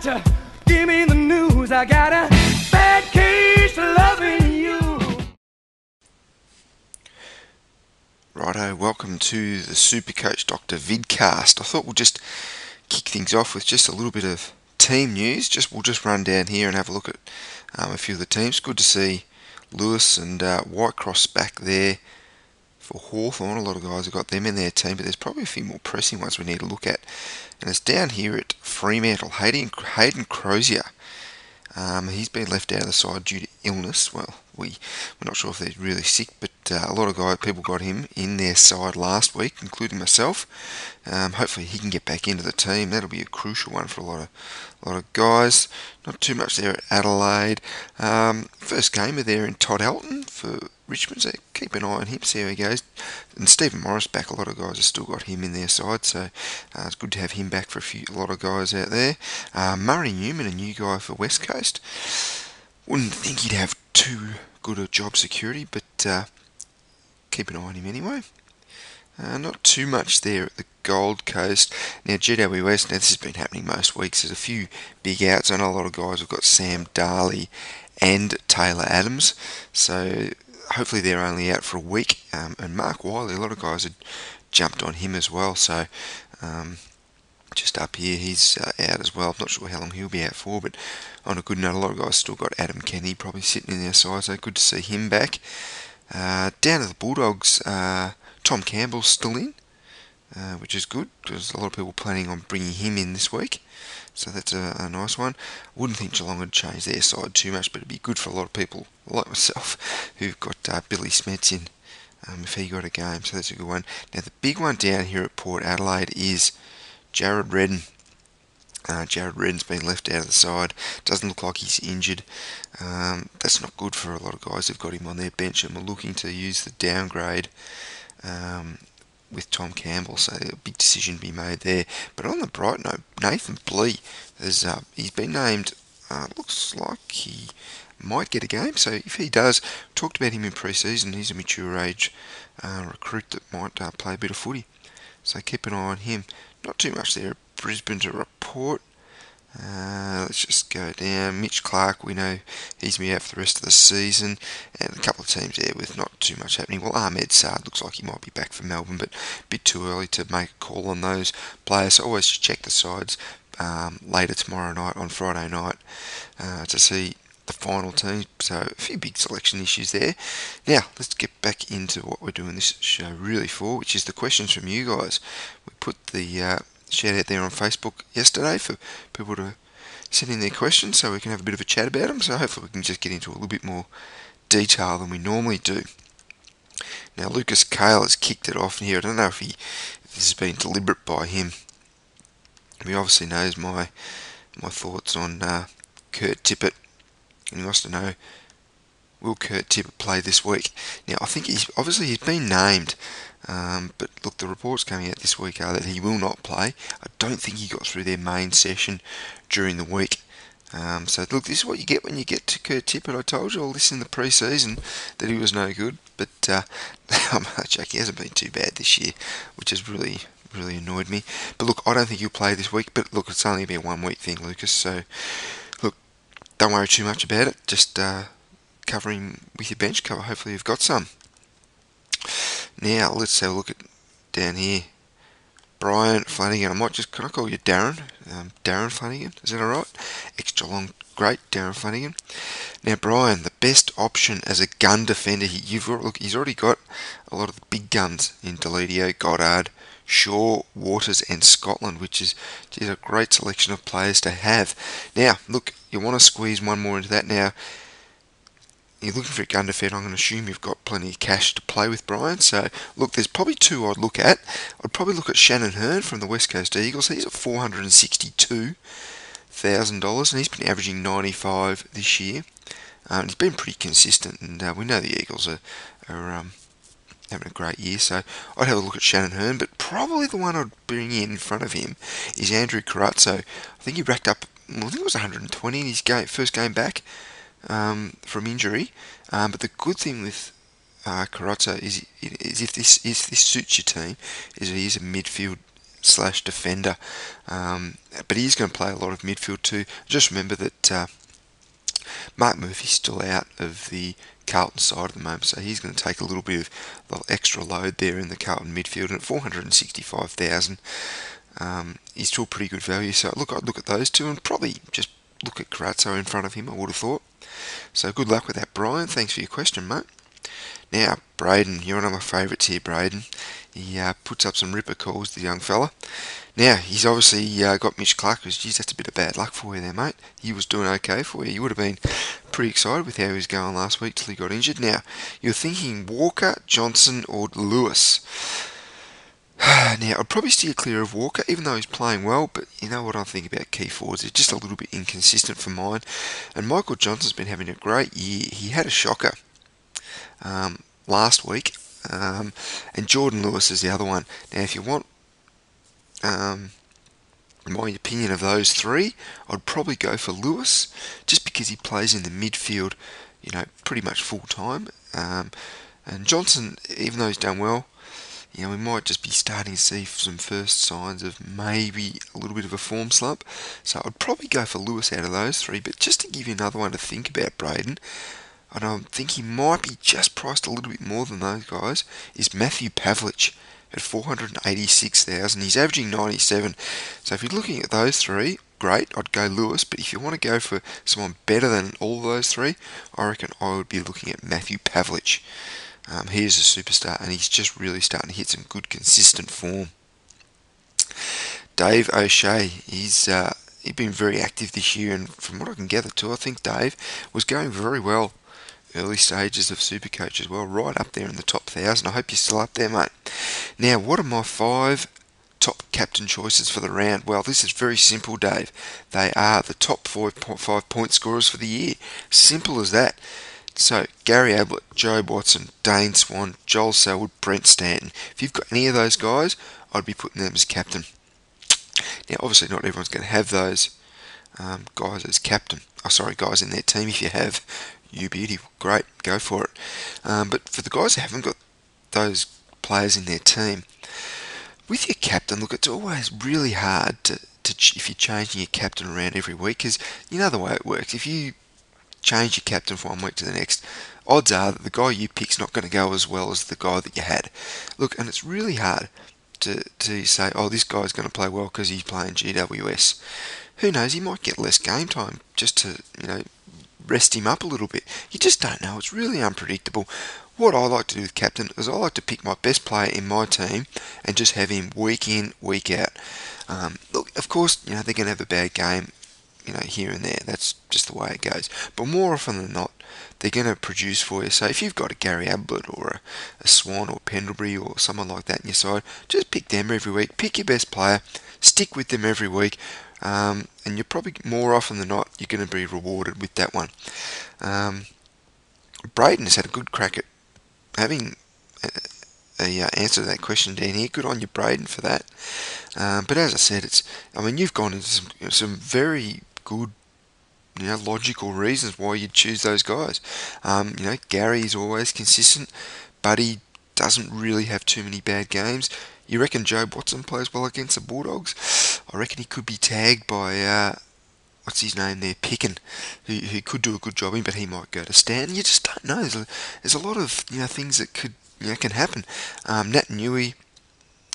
Give me the news. I got a bad case of loving you. Righto, welcome to the Supercoach Dr. Vidcast. I thought we'll just kick things off with just a little bit of team news. We'll just run down here and have a look at a few of the teams. Good to see Lewis and Whitecross back there for Hawthorn. A lot of guys have got them in their team, but there's probably a few more pressing ones we need to look at. And it's down here at Fremantle, Hayden Crozier. He's been left out of the side due to illness. Well, we're not sure if they're really sick, but a lot of people got him in their side last week, including myself. Hopefully he can get back into the team. That'll be a crucial one for a lot of guys. Not too much there at Adelaide. First gamer there in Todd Elton for Richmond, so keep an eye on him, see how he goes. And Stephen Morris back, a lot of guys have still got him in their side, so it's good to have him back for a lot of guys out there. Murray Newman, a new guy for West Coast. Wouldn't think he'd have too good a job security, but keep an eye on him anyway. Not too much there at the Gold Coast. Now GWS, this has been happening most weeks. There's a few big outs. I know a lot of guys have got Sam Darley and Taylor Adams, so hopefully they're only out for a week. And Mark Wiley, a lot of guys had jumped on him as well, so just up here he's out as well. I'm not sure how long he'll be out for, but on a good note, a lot of guys still got Adam Kenny probably sitting in their side, so good to see him back. Down to the Bulldogs, Tom Campbell's still in, which is good because a lot of people planning on bringing him in this week, so that's a nice one. I wouldn't think Geelong would change their side too much, but it'd be good for a lot of people like myself who've got Billy Smets in if he got a game, so that's a good one. Now the big one down here at Port Adelaide is Jared Redden. Jared Redden's been left out of the side. Doesn't look like he's injured. That's not good for a lot of guys who've got him on their bench and were looking to use the downgrade with Tom Campbell, so a big decision to be made there. But on the bright note, Nathan Blee, he's been named, looks like he might get a game, so if he does, talked about him in pre-season, he's a mature age recruit that might play a bit of footy, so keep an eye on him. Not too much there at Brisbane to report. Let's just go down. Mitch Clark, we know he's going to be out for the rest of the season, and a couple of teams there with not too much happening. Well, Ahmed Saad looks like he might be back for Melbourne, but a bit too early to make a call on those players. So always check the sides later tomorrow night, on Friday night, to see the final team. So a few big selection issues there. Now let's get back into what we're doing this show really for, which is the questions from you guys. We put the shout out there on Facebook yesterday for people to send in their questions so we can have a bit of a chat about them. So hopefully we can just get into a little bit more detail than we normally do. Now Lucas Cale has kicked it off here. I don't know if this has been deliberate by him. He obviously knows my thoughts on Kurt Tippett, and he wants to know, will Kurt Tippett play this week? Now I think he's been named, but look, the reports coming out this week are that he will not play. I don't think he got through their main session during the week. So look, this is what you get when you get to Kurt Tippett. I told you all this in the pre-season that he was no good, but Jack, he hasn't been too bad this year, which has really annoyed me. But look, I don't think he'll play this week, but look, it's only been a 1 week thing, Lucas, so look, don't worry too much about it. Just cover him with your bench cover. Hopefully you've got some. Now let's have a look at down here. Brian Flanagan. Can I call you Darren? Darren Flanagan. Is that alright? Extra long, great Darren Flanagan. Now Brian, the best option as a gun defender. He's already got a lot of the big guns in Deledio, Goddard, Shaw, Waters and Scotland, which is a great selection of players to have. Now, look, you want to squeeze one more into that. Now, you're looking for a gun defender. I'm going to assume you've got plenty of cash to play with, Brian. So, look, there's probably two I'd look at. I'd probably look at Shannon Hearn from the West Coast Eagles. He's at $462,000, and he's been averaging 95 this year. He's been pretty consistent, and we know the Eagles are having a great year, so I'd have a look at Shannon Hearn, but probably the one I'd bring in front of him is Andrew Carazzo. I think he racked up, I think it was 120 in his first game back from injury, but the good thing with Carazzo is if this suits your team, is that he is a midfield slash defender. But he's going to play a lot of midfield too. Just remember that Mark Murphy's still out of the Carlton side at the moment, so he's going to take a little bit of the extra load there in the Carlton midfield. And at 465,000, he's still pretty good value. So I'd look at those two and probably just look at Carazzo in front of him, I would have thought. So good luck with that, Brian. Thanks for your question, mate. Now, Braden, you're one of my favourites here, Braden. He puts up some ripper calls, the young fella. Now, he's obviously got Mitch Clark, because, geez, that's a bit of bad luck for you there, mate. He was doing okay for you. You would have been pretty excited with how he was going last week till he got injured. Now, you're thinking Walker, Johnson or Lewis. Now, I'd probably steer clear of Walker, even though he's playing well, but you know what I think about key forwards? They're just a little bit inconsistent for mine. And Michael Johnson's been having a great year. He had a shocker last week, and Jordan Lewis is the other one. Now, if you want my opinion of those three, I'd probably go for Lewis, just because he plays in the midfield, pretty much full time. And Johnson, even though he's done well, we might just be starting to see some first signs of maybe a little bit of a form slump. So I'd probably go for Lewis out of those three. But just to give you another one to think about, Braden, and I think he might be just priced a little bit more than those guys, is Matthew Pavlich at 486,000. He's averaging 97. So if you're looking at those three, great, I'd go Lewis. But if you want to go for someone better than all those three, I reckon I would be looking at Matthew Pavlich. He is a superstar, and he's just really starting to hit some good, consistent form. Dave O'Shea, he's been very active this year, and from what I can gather too, I think Dave was going very well early stages of Supercoach as well, right up there in the top 1,000. I hope you're still up there, mate. Now, what are my 5 top captain choices for the round? Well, this is very simple, Dave. They are the top 5 point scorers for the year. Simple as that. So, Gary Ablett, Jobe Watson, Dane Swan, Joel Selwood, Brent Stanton. If you've got any of those guys, I'd be putting them as captain. Now, obviously not everyone's going to have those guys as captain. Guys in their team. If you have, you beauty, great, go for it. But for the guys who haven't got those players in their team, with your captain, look, it's always really hard to if you're changing your captain around every week, because you know the way it works. If you change your captain from one week to the next, odds are that the guy you pick's not going to go as well as the guy that you had. Look, and it's really hard to say, oh, this guy's going to play well because he's playing GWS. Who knows, he might get less game time just to, rest him up a little bit. You just don't know. It's really unpredictable. What I like to do with captain is I like to pick my best player in my team and just have him week in, week out. Look, of course, they're going to have a bad game, here and there. That's just the way it goes. But more often than not, they're going to produce for you. So if you've got a Gary Ablett or a Swan or Pendlebury or someone like that in your side, just pick them every week. Pick your best player, stick with them every week, and you're probably more often than not, you're going to be rewarded with that one. Braden has had a good crack at having a answer to that question down here. Good on you, Braden, for that. But as I said, you've gone into some very good, logical reasons why you'd choose those guys. Gary's always consistent, but he doesn't really have too many bad games. You reckon Jobe Watson plays well against the Bulldogs? I reckon he could be tagged by what's his name there, Picken, who could do a good job in, but he might go to Stanton. You just don't know. There's a lot of things that could can happen. Nat Newey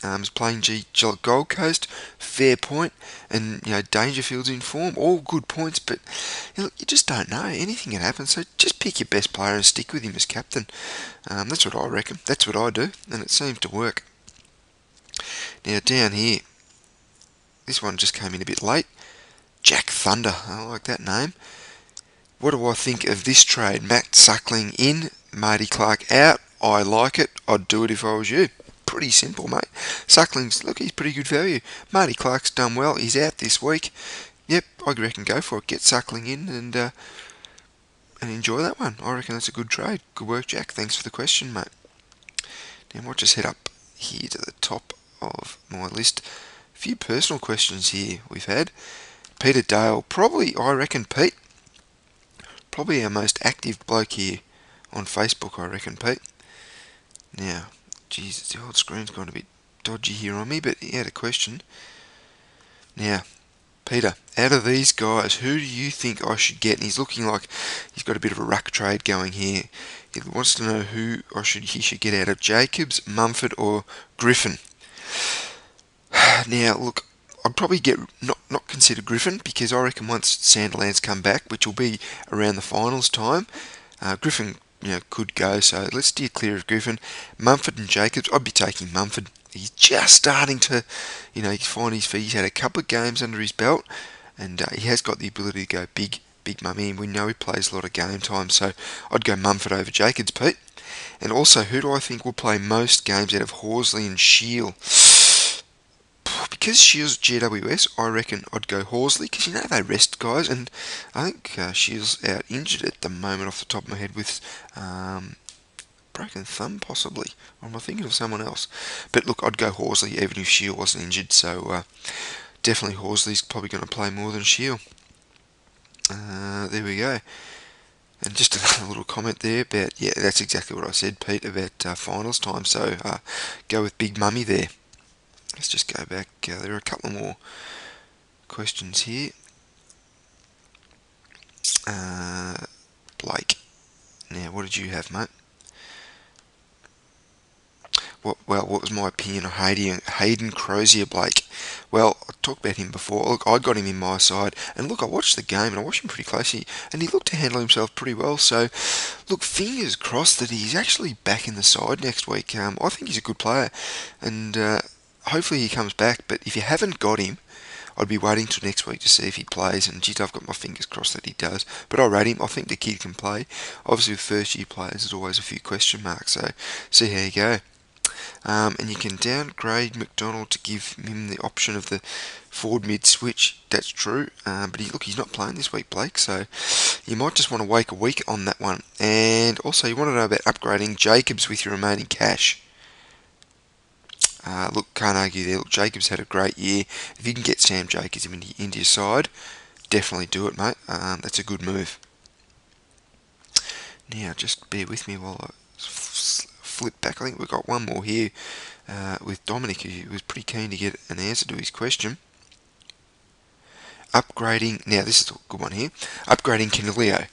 is playing Gold Coast, fair point, and Dangerfield's in form, all good points, but you just don't know. Anything can happen, so just pick your best player and stick with him as captain. That's what I reckon. That's what I do, and it seems to work. Now down here, this one just came in a bit late. Jack Thunder, I like that name. What do I think of this trade? Matt Suckling in, Marty Clark out. I like it. I'd do it if I was you. Pretty simple, mate. Suckling's, look, he's pretty good value. Marty Clark's done well. He's out this week. Yep, I reckon go for it. Get Suckling in and enjoy that one. I reckon that's a good trade. Good work, Jack. Thanks for the question, mate. Now, I might just head up here to the top of my list. A few personal questions here we've had. Peter Dale, probably, I reckon, Pete, probably our most active bloke here on Facebook, I reckon, Pete. Now, Jesus, the old screen's gone a bit dodgy here on me, but he had a question. Now, Peter, out of these guys, who do you think I should get? And he's looking like he's got a bit of a ruck trade going here. He wants to know who he should get out of Jacobs, Mumford, or Griffin. Now, look, I'd probably not consider Griffin, because I reckon once Sandilands come back, which will be around the finals time, Griffin could go. So let's steer clear of Griffin. Mumford and Jacobs, I'd be taking Mumford. He's just starting to, find his feet. He's had a couple of games under his belt, and he has got the ability to go big mummy. And we know he plays a lot of game time, so I'd go Mumford over Jacobs, Pete. And also, who do I think will play most games out of Horsley and Shield? Because Shields GWS, I reckon I'd go Horsley, because they rest guys, and I think Shields out injured at the moment off the top of my head with broken thumb possibly, or am I thinking of someone else? But look, I'd go Horsley even if Shield wasn't injured, so definitely Horsley's probably going to play more than Shield. There we go. And just another little comment there about, that's exactly what I said, Pete, about finals time, so go with Big Mummy there. Let's just go back. There are a couple more questions here. Blake. Now, what did you have, mate? What was my opinion of Hayden Crozier, Blake? Well, I talked about him before. Look, I got him in my side, and look, I watched the game, and I watched him pretty closely, and he looked to handle himself pretty well. So, look, fingers crossed that he's actually back in the side next week. I think he's a good player, and hopefully he comes back. But if you haven't got him, I'd be waiting till next week to see if he plays, and geez, I've got my fingers crossed that he does. But I rate him. I think the kid can play. Obviously, with first-year players, there's always a few question marks, so see how you go. And you can downgrade McDonald to give him the option of the forward mid switch. That's true, but he's not playing this week, Blake, so you might just want to wait a week on that one. And also, you want to know about upgrading Jacobs with your remaining cash. Look, can't argue there. Look, Jacobs had a great year. If you can get Sam Jacobs into your side, definitely do it, mate. That's a good move. Now, just bear with me while I flip back. I think we've got one more here with Dominic, who was pretty keen to get an answer to his question. Upgrading. Now, this is a good one here. Upgrading Canelio.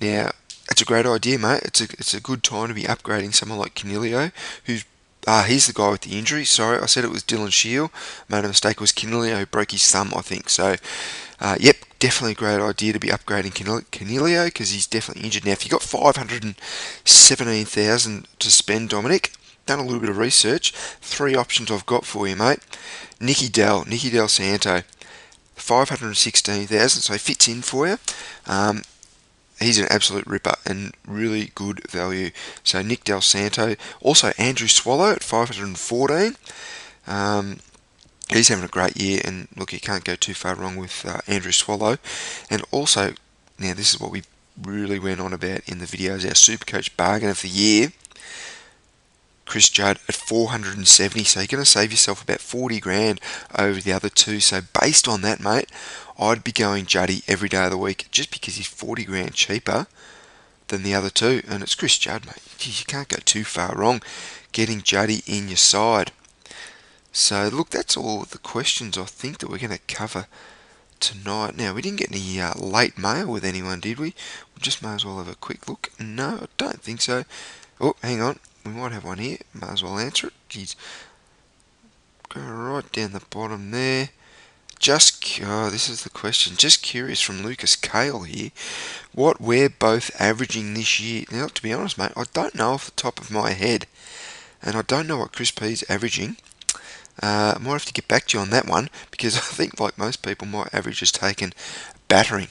Now, it's a great idea, mate. It's a good time to be upgrading someone like Canelio, who's he's the guy with the injury. Sorry, I said it was Dylan Shield. Made a mistake. It was Canelio who broke his thumb, I think. So, yep, definitely a great idea to be upgrading Canelio, because he's definitely injured. Now, if you've got 517,000 to spend, Dominic, done a little bit of research. 3 options I've got for you, mate. Nicky Del Santo, 516,000, so he fits in for you. He's an absolute ripper and really good value. So Nick Del Santo. Also Andrew Swallow at 514. He's having a great year, and look, you can't go too far wrong with Andrew Swallow. And also, now this is what we really went on about in the videos, our Supercoach bargain of the year. Chris Judd at 470, so you're going to save yourself about 40 grand over the other two. So based on that, mate, I'd be going Juddy every day of the week, just because he's 40 grand cheaper than the other two, and it's Chris Judd, mate. Geez, you can't go too far wrong getting Juddy in your side. So look, that's all of the questions I think that we're going to cover tonight. Now, we didn't get any late mail with anyone, did we? We just may as well have a quick look. No, I don't think so. Oh, hang on. We might have one here. Might as well answer it. Jeez. Go right down the bottom there. This is the question. Just curious from Lucas Cale here. What we're both averaging this year. Now, to be honest, mate, I don't know off the top of my head. And I don't know what Chris P's averaging. I might have to get back to you on that one, because I think, like most people, my average has taken battering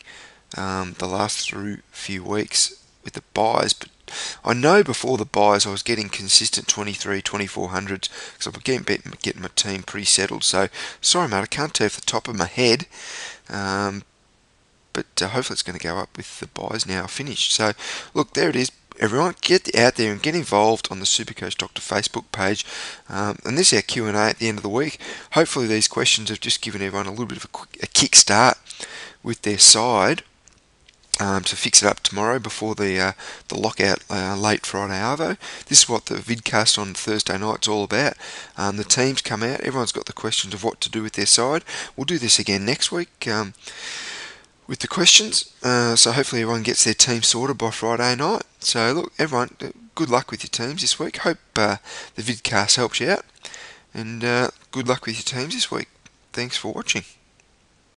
the last few weeks with the buys. But I know before the buys I was getting consistent 23, 2400s, because I was getting my team pretty settled. So, sorry mate, I can't tell off the top of my head, but hopefully it's going to go up with the buys now finished. So, look, there it is. Everyone, get out there and get involved on the Supercoach Doctor Facebook page. And this is our Q&A at the end of the week. Hopefully these questions have just given everyone a little bit of a kick start with their side. to fix it up tomorrow before the lockout late Friday arvo. This is what the vidcast on Thursday night's all about. The teams come out, everyone's got the questions of what to do with their side. We'll do this again next week with the questions, so hopefully everyone gets their team sorted by Friday night. So look, everyone, good luck with your teams this week. Hope the vidcast helps you out, and good luck with your teams this week. Thanks for watching.